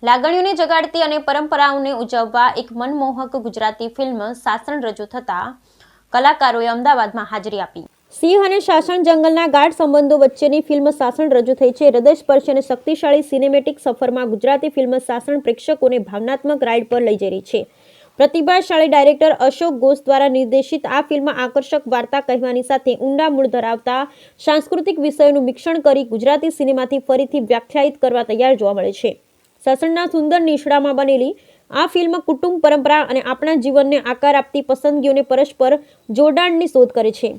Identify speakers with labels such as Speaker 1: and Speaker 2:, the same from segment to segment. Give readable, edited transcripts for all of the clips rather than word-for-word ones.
Speaker 1: લાગણીઓને જગાડતી અને પરંપરાઓને ઉજવવા એક મનમોહક ગુજરાતી ફિલ્મ શાસન રજૂ થતા કલાકારોએ અમદાવાદમાં હાજરી આપી. સિંહ અને શાસન જંગલના ગાઢ સંબંધો વચ્ચેની ફિલ્મ શાસન રજૂ થઈ છે. હૃદયસ્પર્શી અને શક્તિશાળી સિનેમેટિક સફરમાં ગુજરાતી ફિલ્મ શાસન પ્રેક્ષકોને ભાવનાત્મક રાઇડ પર લઈ જઈ રહી છે. પ્રતિભાશાળી ડાયરેક્ટર અશોક ઘોષ દ્વારા નિર્દેશિત આ ફિલ્મ આકર્ષક વાર્તા કહેવાની સાથે ઊંડા મૂળ ધરાવતા સાંસ્કૃતિક વિષયોનું મિશ્રણ કરી ગુજરાતી સિનેમાથી ફરીથી વ્યાખ્યાયિત કરવા તૈયાર જોવા મળે છે. શાસનના સુંદર નિશડામાં બનેલી આ ફિલ્મ કુટુંબ, પરંપરા અને આપણા જીવનને આકાર આપતી પસંદગીઓને પરસ્પર જોડાણની શોધ કરે છે.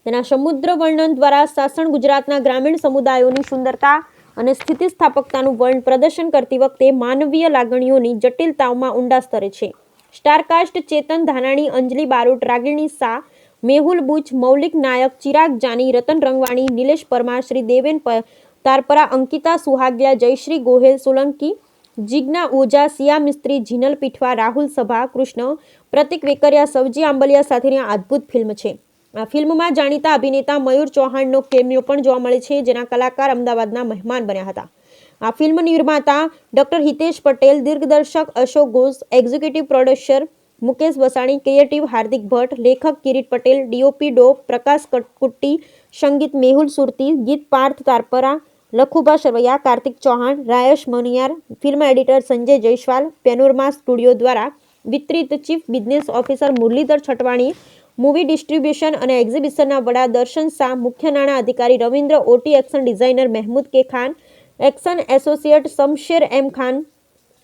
Speaker 1: તેના સમુદ્ર વર્ણન દ્વારા શાસન ગુજરાતના ગ્રામીણ સમુદાયોની સુંદરતા અને સ્થિતિસ્થાપકતાનું પ્રદર્શન કરતી વખતે માનવીય લાગણીઓની જટિલતાઓમાં ઊંડા સ્તરે છે. સ્ટારકાસ્ટ: ચેતન ધાનાણી, અંજલિ બારોટ, રાગિણી શાહ, મેહુલ બુચ, મૌલિક નાયક, ચિરાગ જાની, રતન રંગવાણી, નિલેશ પરમાર, શ્રી દેવેન તારપરા, અંકિતા સુહાગિયા, જયશ્રી ગોહેલ સોલંકી, જીજ્ઞા ઓઝા, સિયા મિસ્ત્રી, જીનલ પીઠવા, રાહુલ સભા કૃષ્ણ, પ્રતિક વેકરિયા, સવજી આંબલિયા સાથેની આ અદ્ભુત ફિલ્મ છે. આ ફિલ્મમાં જાણીતા અભિનેતા મયુર ચૌહાણનો કેમિયો પણ જોવા મળે છે, જેના કલાકાર અમદાવાદના મહેમાન બન્યા હતા. આ ફિલ્મ નિર્માતા ડોક્ટર હિતેશ પટેલ, દિગ્દર્શક Ashok Ghosh, executive producer Mukesh Vasani, creative Hardik Bhatt, લેખક કિરીટ પટેલ, ડીઓપી ડો પ્રકાશ કુટ્ટી, સંગીત મેહુલ સુરતી, ગીત Parth Tarpara, Lakhubha Sarvaiya, Kartik Chauhan, Raysh Maniyar, film editor Sanjay Jaiswal, Panorama studio દ્વારા વિતરિત, chief business officer Muralidhar Chhatwani, movie distribution અને એક્ઝિબિશનના વડા દર્શન શાહ, મુખ્ય નાણાં અધિકારી રવિન્દ્ર ઓટી, action designer Mehmood K Khan, action associate Shamsher M Khan,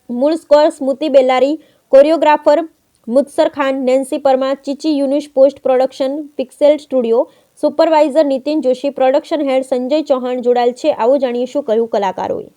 Speaker 1: મૂળ સ્કોર સ્મૃતિ બેલારી, choreographer Mudassar Khan, Nancy Parmar, Chichi Yunus, post production Pixel studio, supervisor Nitin Joshi, production head Sanjay Chauhan જોડાયેલ છે. આવો જાણીએ શું કહ્યું કલાકારોએ.